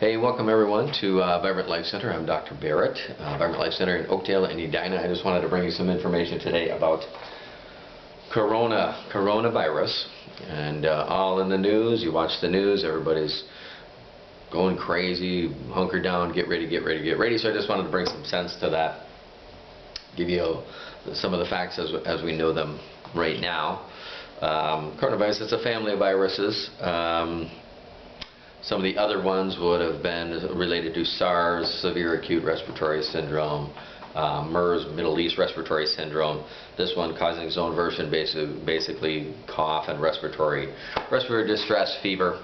Hey, welcome everyone to Vibrant Life Center. I'm Dr. Barrett, Vibrant Life Center in Oakdale and Edina. I just wanted to bring you some information today about coronavirus, and all in the news. You watch the news, everybody's going crazy, hunker down, get ready, get ready, get ready. So I just wanted to bring some sense to that, give you some of the facts as we know them right now. Coronavirus, it's a family of viruses. Some of the other ones would have been related to SARS, severe acute respiratory syndrome, MERS, Middle East respiratory syndrome. This one causing its own version, basically cough and respiratory distress, fever.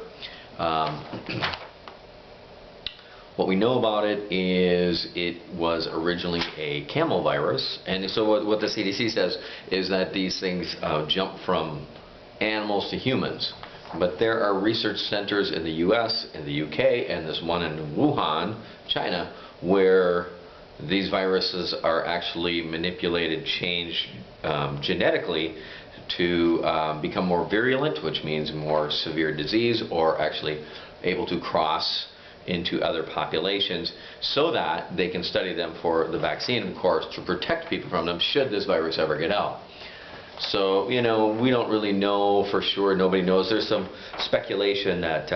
What we know about it is it was originally a camel virus, and so what the CDC says is that these things jump from animals to humans. But there are research centers in the US, in the UK, and this one in Wuhan, China, where these viruses are actually manipulated, changed genetically to become more virulent, which means more severe disease, or actually able to cross into other populations so that they can study them for the vaccine, of course, to protect people from them should this virus ever get out. So, you know, we don't really know for sure. Nobody knows. There's some speculation that,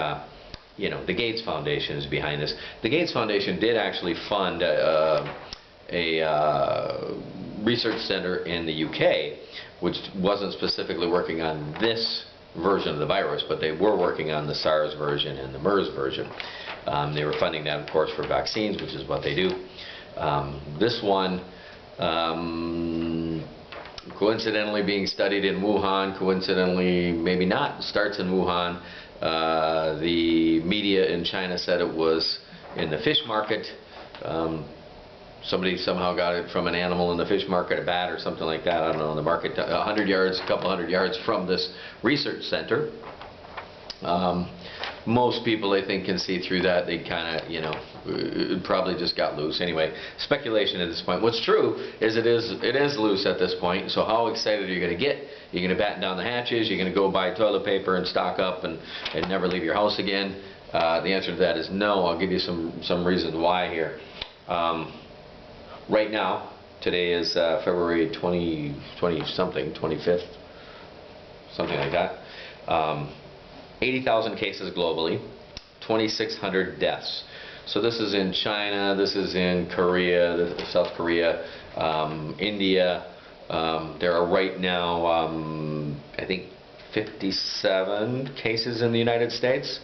the Gates Foundation is behind this. The Gates Foundation did actually fund a research center in the UK, which wasn't specifically working on this version of the virus, but they were working on the SARS version and the MERS version. They were funding that, of course, for vaccines, which is what they do. This one, coincidentally being studied in Wuhan, coincidentally maybe not, starts in Wuhan. The media in China said it was in the fish market. Somebody somehow got it from an animal in the fish market, a bat or something like that, I don't know, in the market, a couple hundred yards from this research center. Most people, I think, can see through that. They kind of, it probably just got loose. Anyway, speculation at this point. What's true is it is loose at this point. So how excited are you going to get? You're going to batten down the hatches. You're going to go buy toilet paper and stock up and never leave your house again. The answer to that is no. I'll give you some reasons why here. Right now, today is February 20-something, 25th, something like that. 80,000 cases globally, 2,600 deaths. So this is in China, this is in Korea, South Korea, India. There are right now, I think, 57 cases in the United States.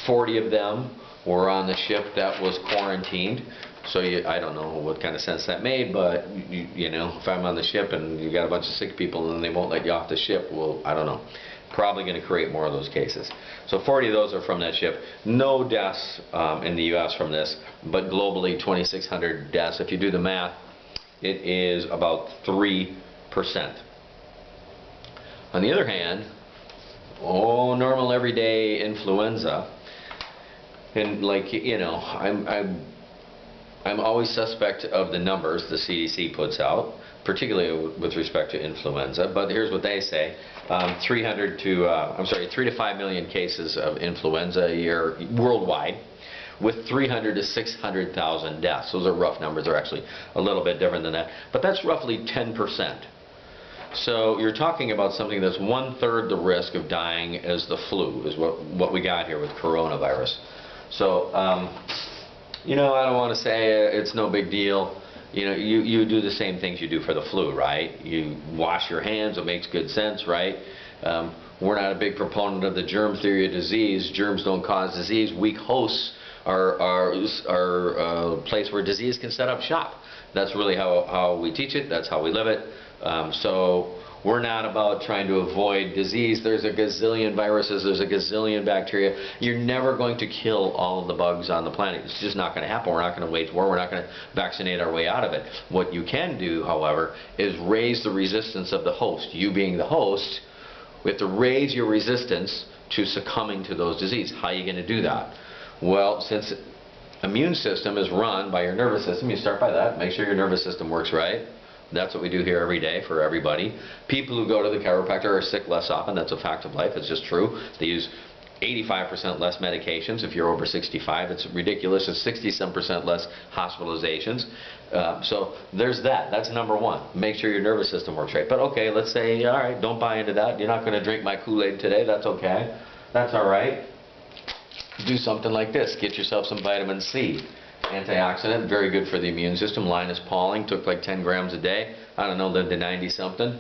40 of them were on the ship that was quarantined. So I don't know what kind of sense that made, but if I'm on the ship and you got a bunch of sick people and they won't let you off the ship, well, I don't know. Probably going to create more of those cases. So 40 of those are from that ship. No deaths in the US from this, but globally 2,600 deaths. If you do the math, it is about 3%. On the other hand, normal everyday influenza, and I'm always suspect of the numbers the CDC puts out, particularly with respect to influenza. But here's what they say: 3 to 5 million cases of influenza a year worldwide, with 300 to 600,000 deaths. Those are rough numbers. They're actually a little bit different than that, but that's roughly 10%. So you're talking about something that's 1/3 the risk of dying as the flu, is what we got here with coronavirus. So I don't want to say it's no big deal. You do the same things you do for the flu, right? You wash your hands. It makes good sense, right? We're not a big proponent of the germ theory of disease. Germs don't cause disease. Weak hosts are a place where disease can set up shop. That's really how we teach it. That's how we live it. So we're not about trying to avoid disease. There's a gazillion viruses. There's a gazillion bacteria. You're never going to kill all of the bugs on the planet. It's just not going to happen. We're not going to wage war. We're not going to vaccinate our way out of it. What you can do, however, is raise the resistance of the host. You being the host, we have to raise your resistance to succumbing to those diseases. How are you going to do that? Well, since immune system is run by your nervous system, you start by that. Make sure your nervous system works right. That's what we do here every day for everybody. People who go to the chiropractor are sick less often. That's a fact of life. It's just true. They use 85% less medications if you're over 65. It's ridiculous. It's 60-some% less hospitalizations. So there's that. That's number one. Make sure your nervous system works right. But okay, let's say, all right, don't buy into that. You're not going to drink my Kool-Aid today. That's okay. That's all right. Do something like this. Get yourself some vitamin C. Antioxidant, very good for the immune system. Linus Pauling took like 10 grams a day. I don't know, lived to 90-something.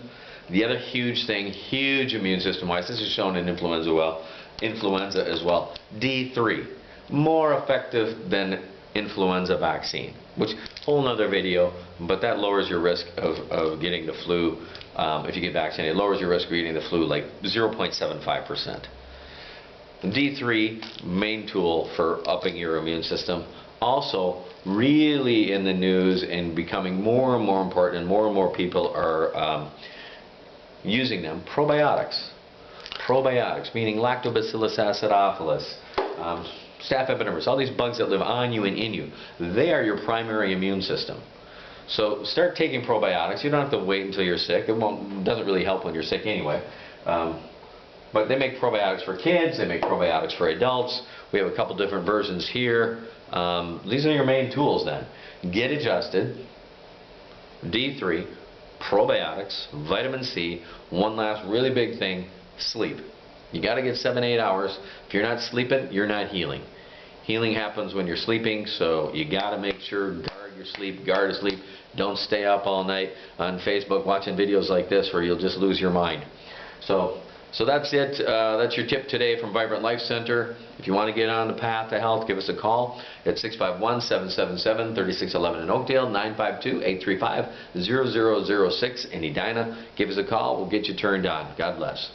The other huge thing, huge immune system-wise, this is shown in influenza as well. D3, more effective than influenza vaccine, which whole nother video, but that lowers your risk of getting the flu. If you get vaccinated, it lowers your risk of getting the flu like 0.75%. D3, main tool for upping your immune system. Also, really in the news and becoming more and more important, and more people are using them, probiotics. Probiotics, meaning Lactobacillus acidophilus, Staph epidermidis, all these bugs that live on you and in you. They are your primary immune system. So start taking probiotics. You don't have to wait until you're sick. It doesn't really help when you're sick anyway. But they make probiotics for kids. They make probiotics for adults. We have a couple different versions here. These are your main tools then. Get adjusted, D3, probiotics, vitamin C. One last really big thing, sleep. You got to get 7-8 hours. If you're not sleeping, you're not healing. Healing happens when you're sleeping, so you got to make sure, guard your sleep, guard your sleep. Don't stay up all night on Facebook watching videos like this where you'll just lose your mind. So that's it. That's your tip today from Vibrant Life Center. If you want to get on the path to health, give us a call at 651-777-3611 in Oakdale, 952-835-0006 in Edina. Give us a call. We'll get you turned on. God bless.